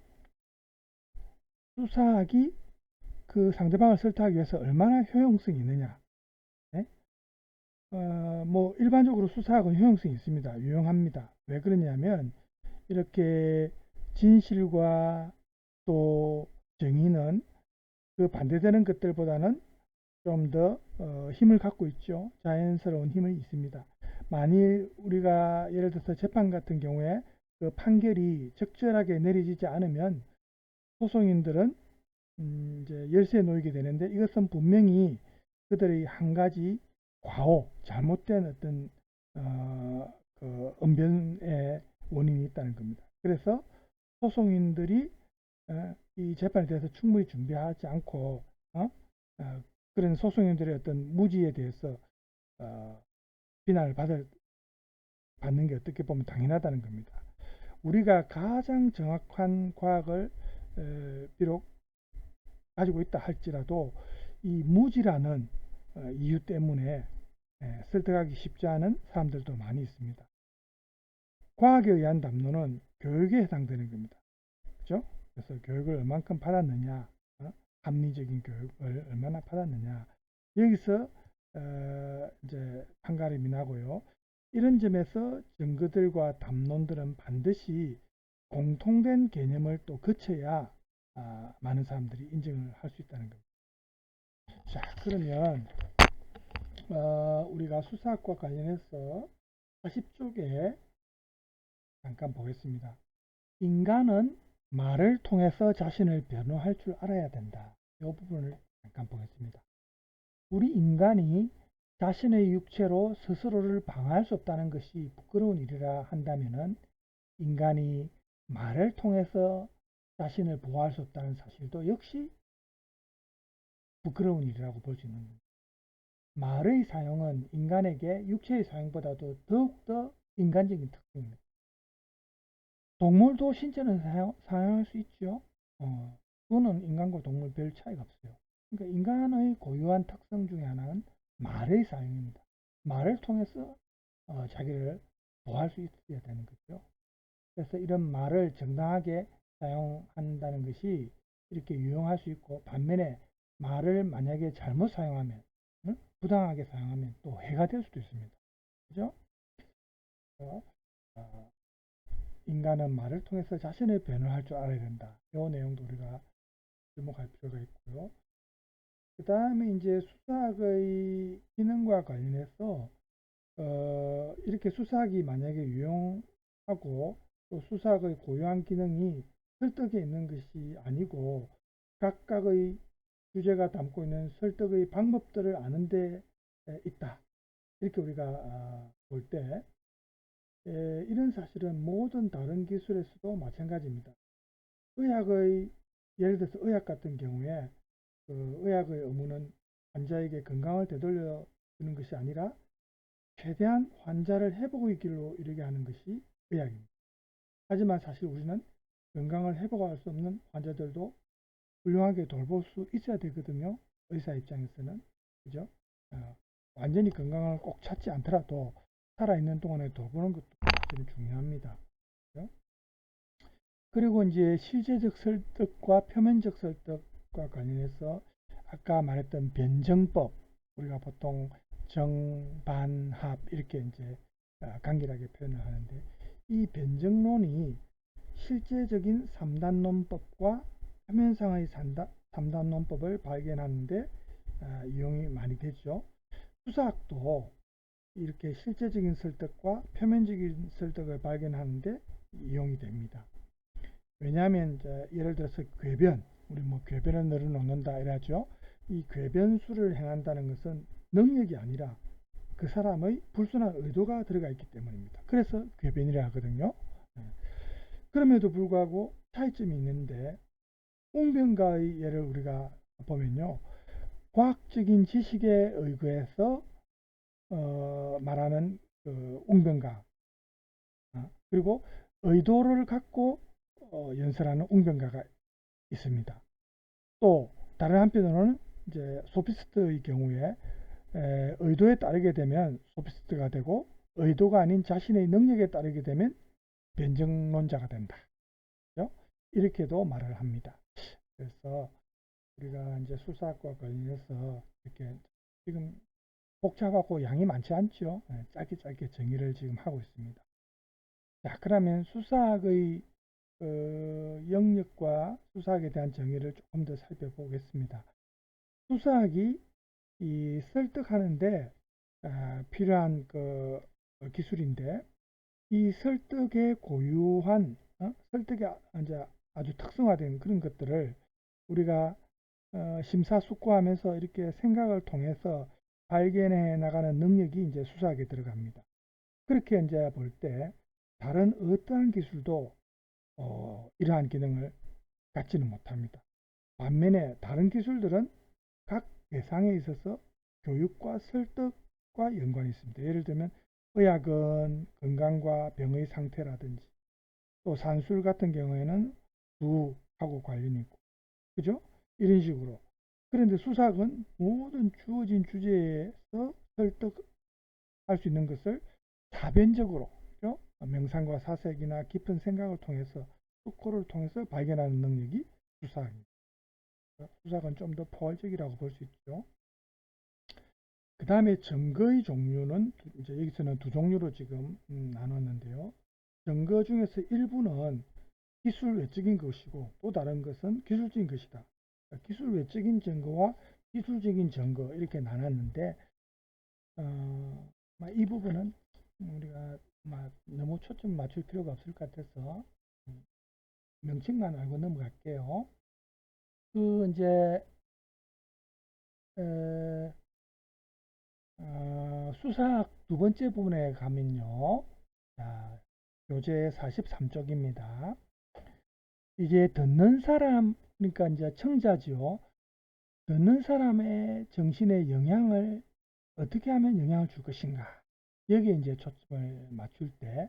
수사학이 그 상대방을 설득하기 위해서 얼마나 효용성이 있느냐. 네? 뭐 일반적으로 수사학은 효용성이 있습니다. 유용합니다. 왜 그러냐면 이렇게 진실과 또 정의는 그 반대되는 것들보다는 좀 더 힘을 갖고 있죠. 자연스러운 힘이 있습니다. 만일 우리가 예를 들어서 재판 같은 경우에 그 판결이 적절하게 내려지지 않으면 소송인들은 이제 열세에 놓이게 되는데 이것은 분명히 그들의 한 가지 과오, 잘못된 어떤 그 언변의 원인이 있다는 겁니다. 그래서 소송인들이 이 재판에 대해서 충분히 준비하지 않고 그런 소송인들의 어떤 무지에 대해서 비난을 받는 게 어떻게 보면 당연하다는 겁니다. 우리가 가장 정확한 과학을 비록 가지고 있다 할지라도 이 무지라는 이유 때문에 설득하기 쉽지 않은 사람들도 많이 있습니다. 과학에 의한 담론은 교육에 해당되는 겁니다. 그렇죠? 그래서 교육을 얼만큼 받았느냐, 합리적인 교육을 얼마나 받았느냐, 여기서 이제 판가름이 나고요. 이런 점에서 증거들과 담론들은 반드시 공통된 개념을 또 거쳐야 많은 사람들이 인정을 할 수 있다는 겁니다. 자, 그러면 우리가 수사학과 관련해서 40쪽에 잠깐 보겠습니다. 인간은 말을 통해서 자신을 변호할 줄 알아야 된다. 이 부분을 잠깐 보겠습니다. 우리 인간이 자신의 육체로 스스로를 방어할 수 없다는 것이 부끄러운 일이라 한다면은 인간이 말을 통해서 자신을 보호할 수 없다는 사실도 역시 부끄러운 일이라고 볼 수 있는 겁니다. 말의 사용은 인간에게 육체의 사용보다도 더욱더 인간적인 특성입니다. 동물도 신체는 사용할 수 있죠. 그거는 인간과 동물 별 차이가 없어요. 그러니까 인간의 고유한 특성 중에 하나는 말의 사용입니다. 말을 통해서 자기를 보호할 수 있어야 되는 거죠. 그래서 이런 말을 정당하게 사용한다는 것이 이렇게 유용할 수 있고, 반면에 말을 만약에 잘못 사용하면, 부당하게 사용하면 또 해가 될 수도 있습니다. 그죠? 인간은 말을 통해서 자신의 변호할 줄 알아야 된다. 이 내용도 우리가 주목할 필요가 있고요. 그 다음에 이제 수사학의 기능과 관련해서 이렇게 수사학이 만약에 유용하고 또 수사학의 고유한 기능이 설득에 있는 것이 아니고 각각의 주제가 담고 있는 설득의 방법들을 아는 데 있다. 이렇게 우리가 볼 때 이런 사실은 모든 다른 기술에서도 마찬가지입니다. 의학의 예를 들어서 의학 같은 경우에 의학의 의무는 환자에게 건강을 되돌려 주는 것이 아니라 최대한 환자를 회복의 길로 이르게 하는 것이 의학입니다. 하지만 사실 우리는 건강을 회복할 수 없는 환자들도 훌륭하게 돌볼 수 있어야 되거든요. 의사 입장에서는. 그죠? 완전히 건강을 꼭 찾지 않더라도 살아있는 동안에 돌보는 것도 사실은 중요합니다. 그죠? 그리고 이제 실제적 설득과 표면적 설득과 관련해서 아까 말했던 변정법, 우리가 보통 정반합 이렇게 이제 간결하게 표현을 하는데, 이 변정론이 실제적인 3단론법과 표면상의 3단론법을 발견하는데 이용이 많이 되죠. 수사학도 이렇게 실제적인 설득과 표면적인 설득을 발견하는데 이용이 됩니다. 왜냐하면 이제 예를 들어서 궤변, 우리 뭐 궤변을 늘어놓는다 이러죠. 이 궤변술을 행한다는 것은 능력이 아니라 그 사람의 불순한 의도가 들어가 있기 때문입니다. 그래서 궤변이라 하거든요. 그럼에도 불구하고 차이점이 있는데, 웅변가의 예를 우리가 보면요, 과학적인 지식에 의거해서 말하는 그 웅변가, 그리고 의도를 갖고 연설하는 웅변가가 있습니다. 또 다른 한편으로는 이제 소피스트의 경우에 의도에 따르게 되면 소피스트가 되고, 의도가 아닌 자신의 능력에 따르게 되면 변정론자가 된다. 그렇죠? 이렇게도 말을 합니다. 그래서 우리가 이제 수사학과 관련해서 이렇게 지금 복잡하고 양이 많지 않죠. 짧게 정의를 지금 하고 있습니다. 자, 그러면 수사학의 영역과 수사학에 대한 정의를 조금 더 살펴보겠습니다. 수사학이 이 설득하는데 필요한 그 기술인데, 이 설득의 고유한 설득이 이제 아주 특성화된 그런 것들을 우리가 심사숙고하면서 이렇게 생각을 통해서 발견해 나가는 능력이 이제 수사학에 들어갑니다. 그렇게 이제 볼 때 다른 어떠한 기술도 이러한 기능을 갖지는 못합니다. 반면에 다른 기술들은 각 대상에 있어서 교육과 설득과 연관이 있습니다. 예를 들면 의학은 건강과 병의 상태라든지, 또 산술 같은 경우에는 두하고 관련이 있고, 그죠? 이런 식으로. 그런데 수사학은 모든 주어진 주제에서 설득할 수 있는 것을 다변적으로, 그죠? 명상과 사색이나 깊은 생각을 통해서, 숙고를 통해서 발견하는 능력이 수사학입니다. 수사학은 좀 더 포괄적이라고 볼 수 있죠. 그 다음에 증거의 종류는 이제 여기서는 두 종류로 지금 나눴는데요. 증거 중에서 일부는 기술 외적인 것이고, 또 다른 것은 기술적인 것이다. 기술 외적인 증거와 기술적인 증거 이렇게 나눴는데, 이 부분은 우리가 너무 초점 맞출 필요가 없을 것 같아서 명칭만 알고 넘어갈게요. 그 이제 수사학 두 번째 부분에 가면요, 자, 교재 43쪽입니다. 이제 듣는 사람, 그러니까 이제 청자지요. 듣는 사람의 정신에 영향을 어떻게 하면 영향을 줄 것인가? 여기에 이제 초점을 맞출 때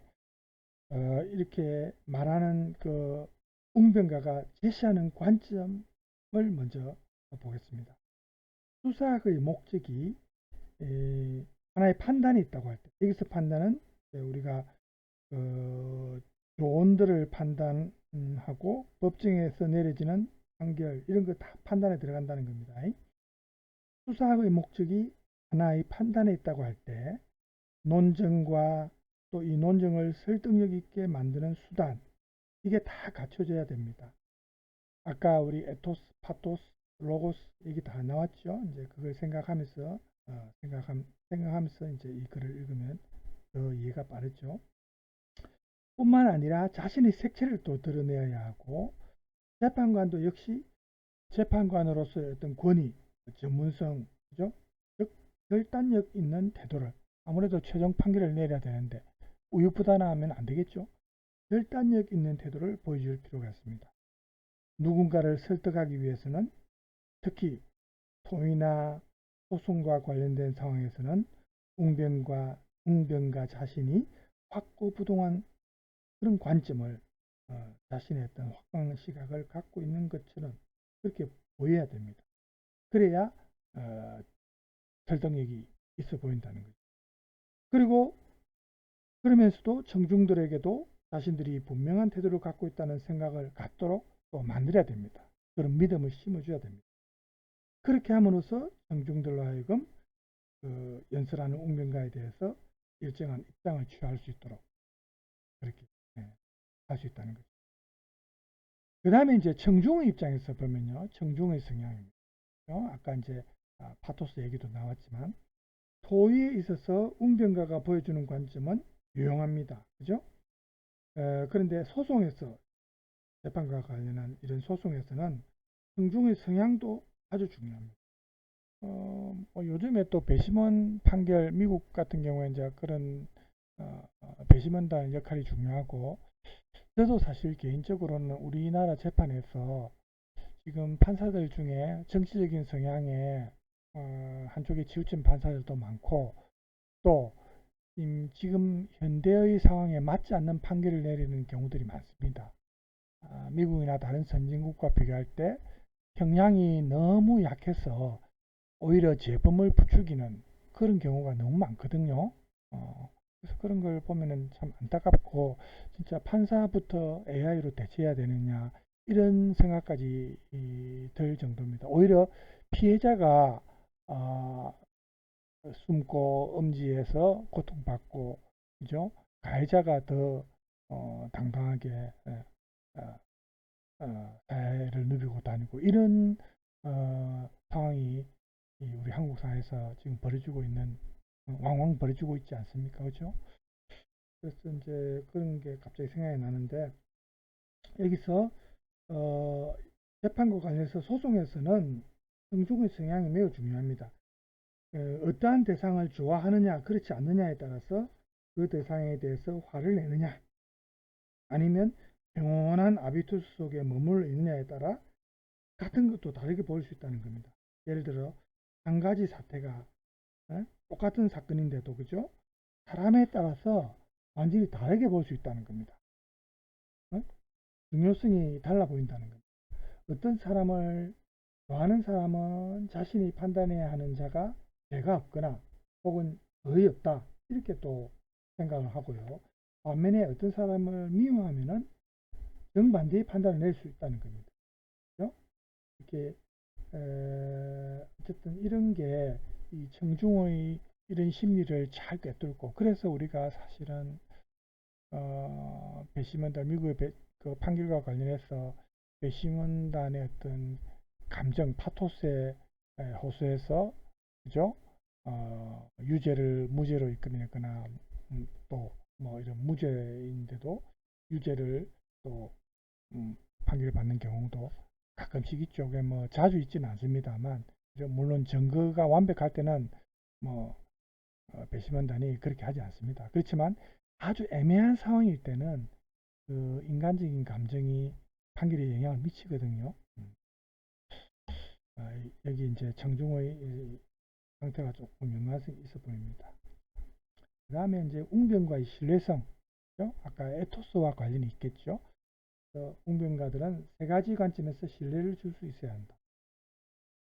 이렇게 말하는 그 웅변가가 제시하는 관점을 먼저 보겠습니다. 수사학의 목적이 하나의 판단이 있다고 할 때, 여기서 판단은 우리가 조언들을 판단하고 법정에서 내려지는 판결 이런 거 다 판단에 들어간다는 겁니다. 수사학의 목적이 하나의 판단에 있다고 할 때 논증과 또 이 논증을 설득력 있게 만드는 수단, 이게 다 갖춰져야 됩니다. 아까 우리 에토스, 파토스, 로고스 얘기 다 나왔죠. 이제 그걸 생각하면서 생각하면서 이제 이 글을 읽으면 더 이해가 빠르죠. 뿐만 아니라 자신의 색채를 또 드러내야 하고, 재판관도 역시 재판관으로서의 어떤 권위, 전문성, 그죠? 즉 결단력 있는 태도를, 아무래도 최종 판결을 내려야 되는데 우유부단하면 안 되겠죠. 결단력 있는 태도를 보여줄 필요가 있습니다. 누군가를 설득하기 위해서는, 특히 토의나 소송과 관련된 상황에서는 웅변가 자신이 확고부동한 그런 관점을 자신의 어떤 확고한 시각을 갖고 있는 것처럼 그렇게 보여야 됩니다. 그래야 설득력이 있어 보인다는 거죠. 그리고 그러면서도 청중들에게도 자신들이 분명한 태도를 갖고 있다는 생각을 갖도록 또 만들어야 됩니다. 그런 믿음을 심어줘야 됩니다. 그렇게 함으로써 청중들로 하여금 연설하는 웅변가에 대해서 일정한 입장을 취할 수 있도록 그렇게 할 수 있다는 거죠. 그 다음에 이제 청중의 입장에서 보면요, 청중의 성향입니다. 아까 이제 파토스 얘기도 나왔지만, 토의에 있어서 웅변가가 보여주는 관점은 유용합니다. 그죠? 그런데 소송에서, 재판과 관련한 이런 소송에서는 청중의 성향도 아주 중요합니다. 요즘에 또 배심원 판결, 미국 같은 경우에 이제 그런 배심원단 역할이 중요하고, 저도 사실 개인적으로는 우리나라 재판에서 지금 판사들 중에 정치적인 성향에 한쪽에 치우친 판사들도 많고, 또 지금 현대의 상황에 맞지 않는 판결을 내리는 경우들이 많습니다. 미국이나 다른 선진국과 비교할 때 형량이 너무 약해서 오히려 재범을 부추기는 그런 경우가 너무 많거든요. 그래서 그런 걸 보면은 참 안타깝고, 진짜 판사부터 AI로 대체해야 되느냐 이런 생각까지 들 정도입니다. 오히려 피해자가 숨고 엄지에서 고통받고, 그죠? 가해자가 더 당당하게 사회를 누비고 다니고, 이런 상황이 우리 한국 사회에서 지금 벌어지고 있는, 왕왕 벌어지고 있지 않습니까? 그죠? 그래서 이제 그런 게 갑자기 생각이 나는데, 여기서 재판과 관련해서 소송에서는 청중의 성향이 매우 중요합니다. 어떠한 대상을 좋아하느냐 그렇지 않느냐에 따라서 그 대상에 대해서 화를 내느냐, 아니면 영원한 아비투스 속에 머물러 있느냐에 따라 같은 것도 다르게 보일 수 있다는 겁니다. 예를 들어 한 가지 사태가 똑같은 사건인데도, 그죠? 사람에 따라서 완전히 다르게 볼 수 있다는 겁니다. 중요성이 달라 보인다는 겁니다. 어떤 사람을 좋아하는 사람은 자신이 판단해야 하는 자가 죄가 없거나 혹은 거의 없다, 이렇게 또 생각을 하고요. 반면에 어떤 사람을 미워하면은 정반대의 판단을 낼 수 있다는 겁니다. 그렇죠? 이렇게 어쨌든 이런 게 이 청중의 이런 심리를 잘 꿰뚫고, 그래서 우리가 사실은 배심원단, 미국의 그 판결과 관련해서 배심원단의 어떤 감정, 파토스에 호소해서, 그죠? 유죄를 무죄로 이끌어내거나, 또 뭐 이런 무죄인데도 유죄를 또 판결을 받는 경우도 가끔씩 있죠. 그게 뭐 자주 있지는 않습니다만, 물론 증거가 완벽할 때는 뭐 배심원단이 그렇게 하지 않습니다. 그렇지만 아주 애매한 상황일 때는 그 인간적인 감정이 판결에 영향을 미치거든요. 여기 이제 청중의 상태가 조금 연관성이 있어 보입니다. 그 다음에 이제 웅변과의 신뢰성, 그죠? 아까 에토스와 관련이 있겠죠. 웅변가들은 세 가지 관점에서 신뢰를 줄 수 있어야 한다.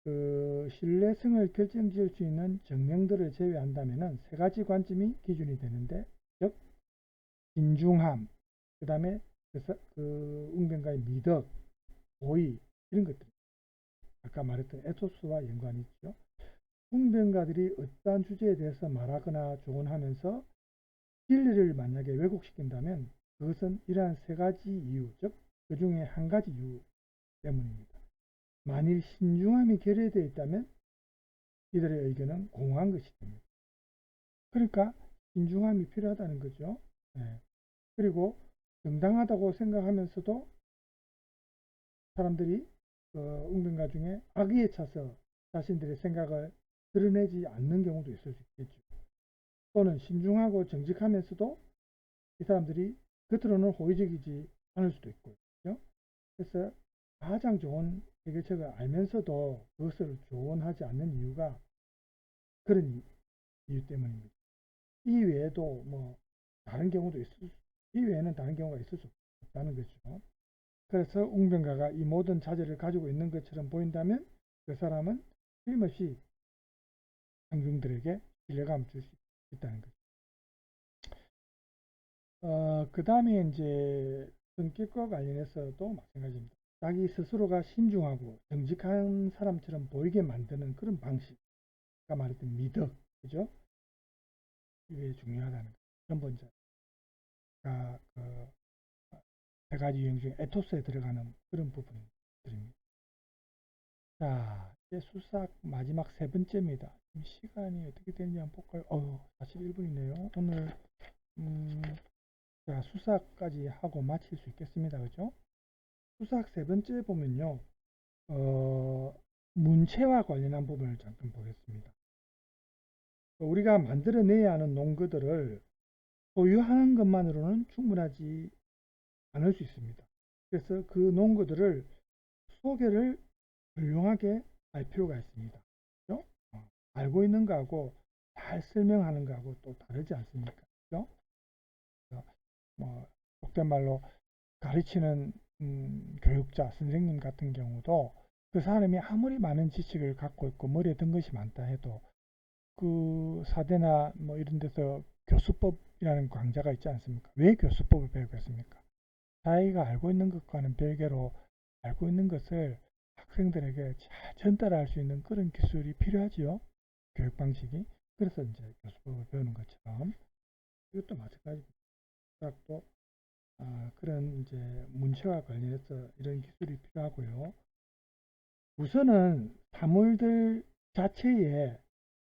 그 신뢰성을 결정지을 수 있는 정명들을 제외한다면은 세 가지 관점이 기준이 되는데, 즉 진중함, 그 다음에 그 웅변가의 미덕, 도의, 이런 것들. 아까 말했던 에토스와 연관이 있죠. 웅변가들이 어떠한 주제에 대해서 말하거나 조언하면서 진리를 만약에 왜곡시킨다면 그것은 이러한 세 가지 이유, 즉 그 중에 한 가지 이유 때문입니다. 만일 신중함이 결여되어 있다면 이들의 의견은 공허한 것이 됩니다. 그러니까 신중함이 필요하다는 거죠. 네. 그리고 정당하다고 생각하면서도 사람들이 웅변가 중에 악의에 차서 자신들의 생각을 드러내지 않는 경우도 있을 수 있겠죠. 또는 신중하고 정직하면서도 이 사람들이 겉으로는 호의적이지 않을 수도 있고요. 그렇죠? 그래서 가장 좋은 해결책을 알면서도 그것을 조언하지 않는 이유가 그런 이유 때문입니다. 이 외에도 뭐 다른 경우도 이 외에는 다른 경우가 있을 수 없다는 거죠. 그래서 웅변가가 이 모든 자질을 가지고 있는 것처럼 보인다면 그 사람은 틀림없이 상중들에게 신뢰감을 줄 수 있다는 거죠. 그 다음에 이제 성격과 관련해서도 마찬가지입니다. 자기 스스로가 신중하고 정직한 사람처럼 보이게 만드는 그런 방식. 아까 말했던 미덕, 그죠? 이게 중요하다는 거죠. 첫 번째. 세 가지 유형 중에 에토스에 들어가는 그런 부분들입니다. 자, 이제 수사 마지막 세 번째입니다. 시간이 어떻게 되는지 한번 볼까요? 41분이네요. 오늘, 자, 수사까지 하고 마칠 수 있겠습니다. 그죠? 수사 세 번째 보면요. 문체와 관련한 부분을 잠깐 보겠습니다. 우리가 만들어내야 하는 논거들을 소유하는 것만으로는 충분하지 않을 수 있습니다. 그래서 그 논거들을 소개를 훌륭하게 할 필요가 있습니다. 그렇죠? 알고 있는 거하고 잘 설명하는 거하고 또 다르지 않습니까? 그렇죠? 뭐 속된 말로 가르치는 교육자, 선생님 같은 경우도 그 사람이 아무리 많은 지식을 갖고 있고 머리에 든 것이 많다 해도 그 사대나 뭐 이런 데서 교수법이라는 강좌가 있지 않습니까? 왜 교수법을 배우겠습니까? 자기가 알고 있는 것과는 별개로 알고 있는 것을 학생들에게 잘 전달할 수 있는 그런 기술이 필요하지요. 교육 방식이. 그래서 이제 교수법을 배우는 것처럼 이것도 마찬가지입니다. 또 그런 이제 문체와 관련해서 이런 기술이 필요하고요. 우선은 사물들 자체에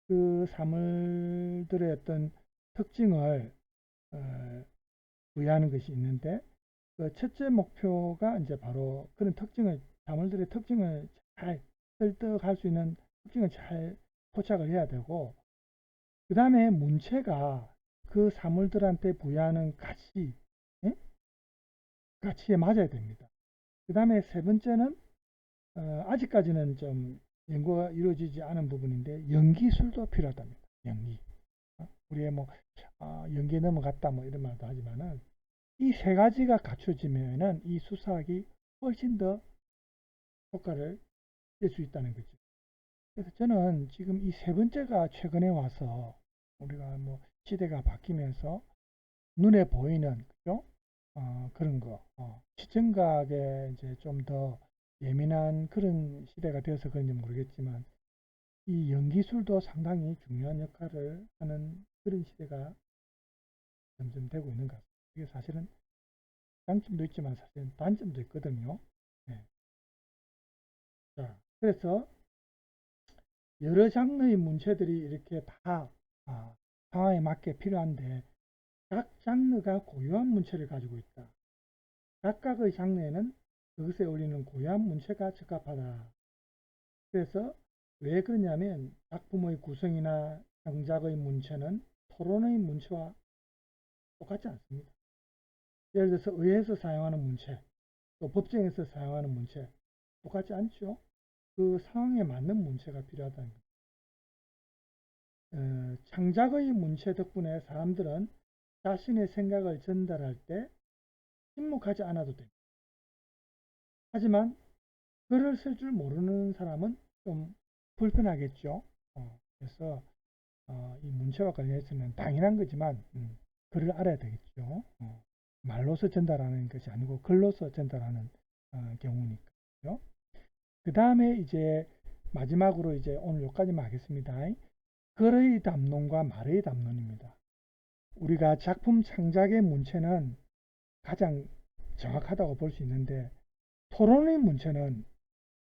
그 사물들의 어떤 특징을 부여하는 것이 있는데 그 첫째 목표가 이제 바로 그런 사물들의 특징을 잘 설득할 수 있는 특징을 잘 포착을 해야 되고, 그 다음에 문체가 그 사물들한테 부여하는 가치에 맞아야 됩니다. 그 다음에 세 번째는 아직까지는 좀 연구가 이루어지지 않은 부분인데 연기술도 필요하답니다. 연기. 우리의 뭐 연기에 넘어갔다 뭐 이런 말도 하지만은 이 세 가지가 갖춰지면은 이 수사학이 훨씬 더 효과를 낼 수 있다는 거죠. 그래서 저는 지금 이 세 번째가 최근에 와서 우리가 뭐 시대가 바뀌면서 눈에 보이는 그죠? 그런 거 시청각에 이제 좀 더 예민한 그런 시대가 되어서 그런지 모르겠지만 이 연기술도 상당히 중요한 역할을 하는 그런 시대가 점점 되고 있는 것 같습니다. 이게 사실은 장점도 있지만 사실은 단점도 있거든요. 네. 자, 그래서 여러 장르의 문체들이 이렇게 다 상황에 맞게 필요한데 각 장르가 고유한 문체를 가지고 있다. 각각의 장르에는 그것에 어울리는 고유한 문체가 적합하다. 그래서 왜 그러냐면 작품의 구성이나 창작의 문체는 토론의 문체와 똑같지 않습니다. 예를 들어서 의회에서 사용하는 문체, 또 법정에서 사용하는 문체 똑같지 않죠. 그 상황에 맞는 문체가 필요하다는 겁니다. 창작의 문체 덕분에 사람들은 자신의 생각을 전달할 때 침묵하지 않아도 됩니다. 하지만 글을 쓸 줄 모르는 사람은 좀 불편하겠죠. 그래서 이 문체와 관련해서는 당연한 거지만 글을 알아야 되겠죠. 말로서 전달하는 것이 아니고 글로서 전달하는 경우니까요. 그 다음에 이제 마지막으로 이제 오늘 여기까지만 하겠습니다. 글의 담론과 말의 담론입니다. 우리가 작품 창작의 문체는 가장 정확하다고 볼 수 있는데, 토론의 문체는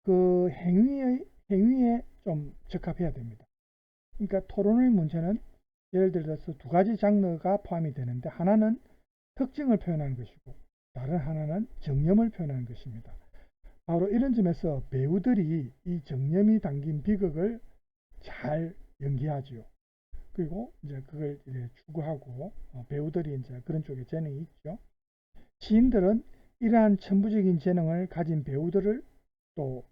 그 행위에 좀 적합해야 됩니다. 그러니까 토론의 문체는 예를 들어서 두 가지 장르가 포함이 되는데, 하나는 특징을 표현하는 것이고 다른 하나는 정념을 표현하는 것입니다. 바로 이런 점에서 배우들이 이 정념이 담긴 비극을 잘 연기하죠. 그리고 이제 그걸 이제 추구하고 배우들이 이제 그런 쪽에 재능이 있죠. 시인들은 이러한 천부적인 재능을 가진 배우들을 또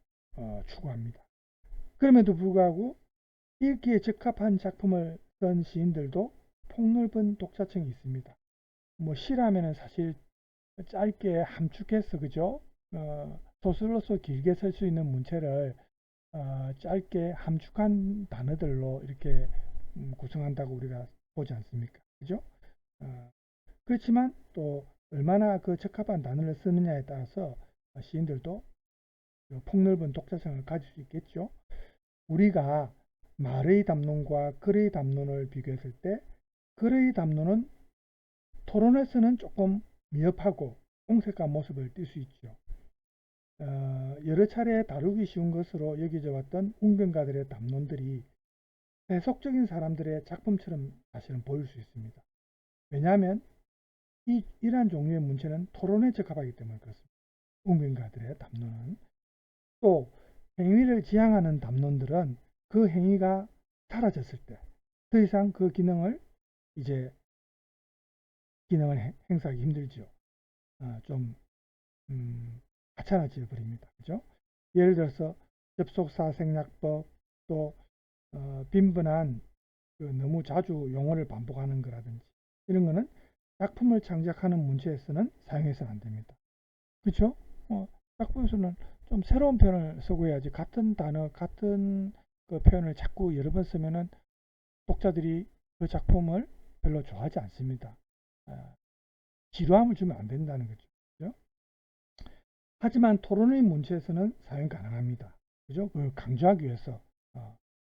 추구합니다. 그럼에도 불구하고 읽기에 적합한 작품을 쓴 시인들도 폭넓은 독자층이 있습니다. 뭐 시라면은 사실 짧게 함축해서 그죠? 소설로서 길게 쓸 수 있는 문체를 짧게 함축한 단어들로 이렇게 구성한다고 우리가 보지 않습니까? 그죠? 그렇지만 또 얼마나 그 적합한 단어를 쓰느냐에 따라서 시인들도 폭넓은 독자성을 가질 수 있겠죠. 우리가 말의 담론과 글의 담론을 비교했을 때 글의 담론은 토론에서는 조금 미흡하고 옹색한 모습을 띌 수 있죠. 여러 차례 다루기 쉬운 것으로 여겨져 왔던 웅변가들의 담론들이 세속적인 사람들의 작품처럼 사실은 보일 수 있습니다. 왜냐하면 이러한 종류의 문체는 토론에 적합하기 때문에 그렇습니다. 웅변가들의 담론은. 또 행위를 지향하는 담론들은 그 행위가 사라졌을 때 더 이상 그 기능을 행사하기 힘들죠. 좀 하찮아져 버립니다. 그죠? 예를 들어서 접속사생략법, 또 빈번한 너무 자주 용어를 반복하는 거라든지 이런 거는 작품을 창작하는 문체에서는 사용해서는 안 됩니다. 그렇죠? 작품에서는 좀 새로운 표현을 쓰고 해야지, 같은 단어, 같은 그 표현을 자꾸 여러 번 쓰면은 독자들이 그 작품을 별로 좋아하지 않습니다. 지루함을 주면 안 된다는 거죠. 그죠? 하지만 토론의 문체에서는 사용 가능합니다. 그죠? 그걸 강조하기 위해서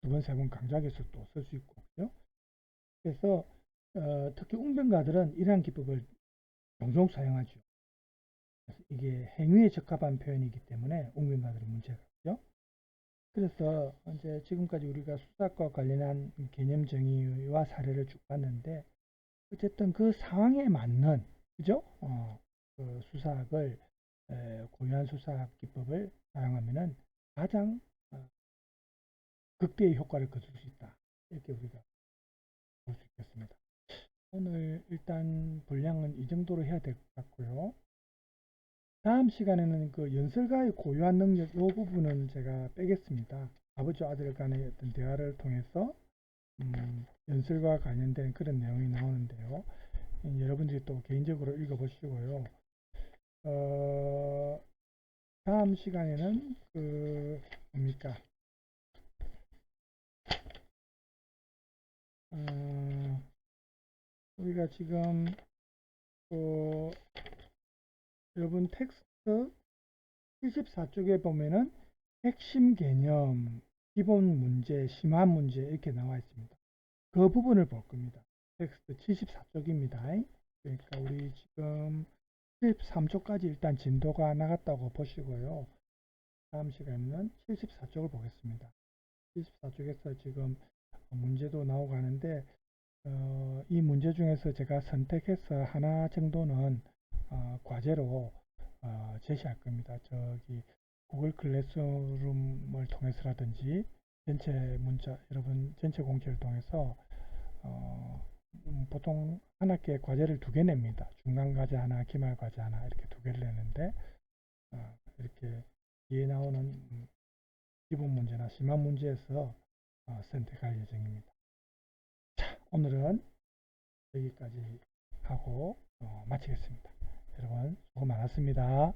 두 번, 세 번 강조하기 위해서 또 쓸 수 있고. 그죠? 그래서 특히 웅변가들은 이러한 기법을 종종 사용하죠. 이게 행위에 적합한 표현이기 때문에 웅변가들의 문제가 있죠. 그래서 이제 지금까지 우리가 수사과 관련한 개념 정의와 사례를 쭉 봤는데, 어쨌든 그 상황에 맞는, 그죠? 그 수사학을 고유한 수사학 기법을 사용하면은 가장 극대의 효과를 거둘 수 있다. 이렇게 우리가 볼 수 있겠습니다. 오늘 일단 분량은 이 정도로 해야 될 것 같고요. 다음 시간에는 그 연설가의 고유한 능력 이 부분은 제가 빼겠습니다. 아버지와 아들 간의 어떤 대화를 통해서 연설과 관련된 그런 내용이 나오는데요. 여러분들이 또 개인적으로 읽어보시고요. 다음 시간에는 뭡니까? 우리가 지금 여러분 텍스트 74쪽에 보면은 핵심 개념, 기본 문제, 심화 문제 이렇게 나와 있습니다. 그 부분을 볼 겁니다. 텍스트 74쪽입니다. 그러니까 우리 지금 73쪽까지 일단 진도가 나갔다고 보시고요. 다음 시간에는 74쪽을 보겠습니다. 74쪽에서 지금 문제도 나오고 하는데, 이 문제 중에서 제가 선택해서 하나 정도는 과제로 제시할 겁니다. 저기 구글 클래스룸을 통해서라든지 여러분 전체 공지를 통해서 보통 한 학기에 과제를 2개 냅니다. 중간 과제 하나, 기말 과제 하나 이렇게 2개를 내는데, 이렇게 뒤에 나오는 기본 문제나 심화 문제에서 선택할 예정입니다. 오늘은 여기까지 하고 마치겠습니다. 여러분 수고 많았습니다.